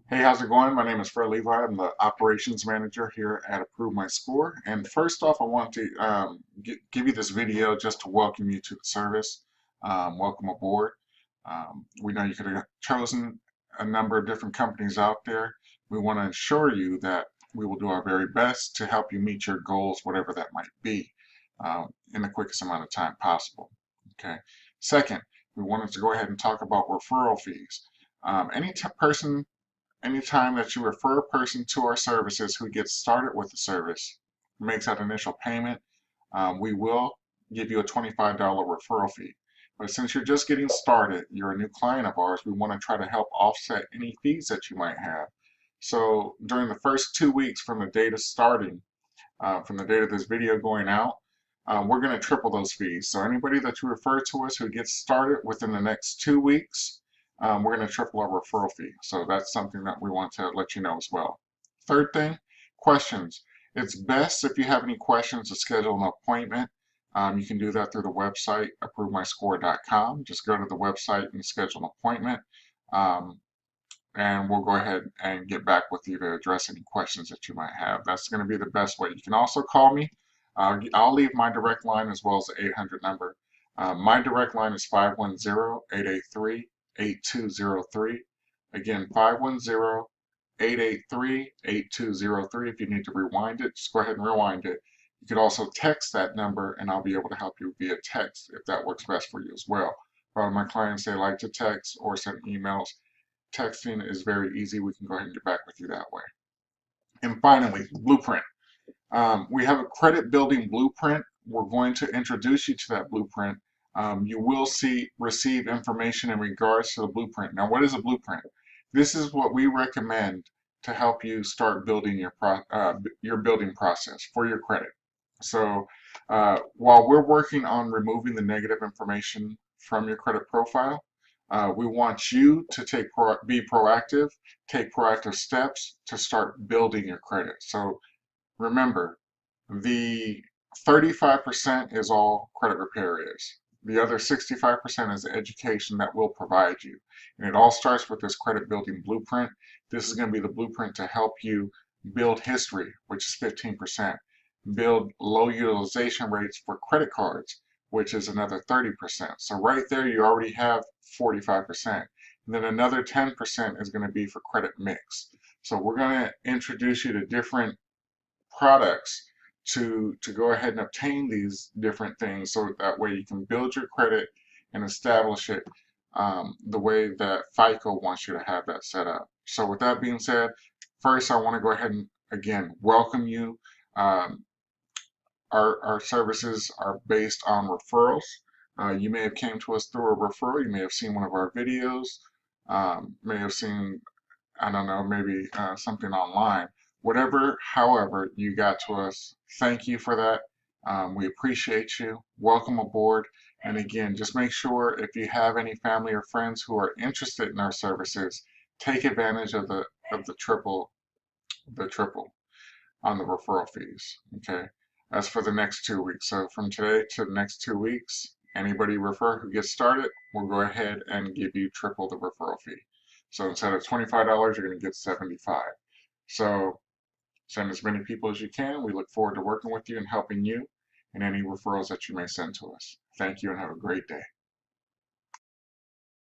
Hey, how's it going? My name is Fred Levi. I'm the operations manager here at Approve My Score. And first off, I want to give you this video just to welcome you to the service. Welcome aboard. We know you could have chosen a number of different companies out there. We want to ensure you that we will do our very best to help you meet your goals, whatever that might be, in the quickest amount of time possible. Okay. Second, we wanted to go ahead and talk about referral fees. Any person Anytime that you refer a person to our services who gets started with the service, makes that initial payment, we will give you a $25 referral fee. But since you're just getting started, you're a new client of ours, we want to try to help offset any fees that you might have. So during the first 2 weeks from the date of starting, from the date of this video going out, we're going to triple those fees. So anybody that you refer to us who gets started within the next 2 weeks, we're going to triple our referral fee. So that's something that we want to let you know as well. Third thing, questions. It's best if you have any questions to schedule an appointment. You can do that through the website, approvemyscore.com. Just go to the website and schedule an appointment. And we'll go ahead and get back with you to address any questions that you might have. That's going to be the best way. You can also call me. I'll leave my direct line as well as the 800 number. My direct line is 510-883-8203. Again, 510-883-8203. If you need to rewind it, just go ahead and rewind it. You could also text that number and I'll be able to help you via text if that works best for you as well. A lot of my clients, they like to text or send emails. Texting is very easy. We can go ahead and get back with you that way. And finally, blueprint. We have a credit building blueprint. We're going to introduce you to that blueprint. You will receive information in regards to the blueprint. Now, what is a blueprint? This is what we recommend to help you start building your building process for your credit. So while we're working on removing the negative information from your credit profile, we want you to be proactive, take proactive steps to start building your credit. So remember, the 35% is all credit repair is. The other 65% is the education that we'll provide you. And it all starts with this credit building blueprint. This is going to be the blueprint to help you build history, which is 15%. Build low utilization rates for credit cards, which is another 30%. So right there, you already have 45%. And then another 10% is going to be for credit mix. So we're going to introduce you to different products to go ahead and obtain these different things so that way you can build your credit and establish it the way that FICO wants you to have that set up. So with that being said, first I want to go ahead and again welcome you. Our services are based on referrals. You may have came to us through a referral. You may have seen one of our videos. May have seen, I don't know, maybe something online. Whatever, however, you got to us, thank you for that. We appreciate you. Welcome aboard. And again, just make sure if you have any family or friends who are interested in our services, take advantage of the triple on the referral fees. Okay. As for the next 2 weeks, so from today to the next 2 weeks, anybody refer who gets started, we'll go ahead and give you triple the referral fee. So instead of $25, you're going to get $75. So send as many people as you can. We look forward to working with you and helping you in any referrals that you may send to us. Thank you and have a great day.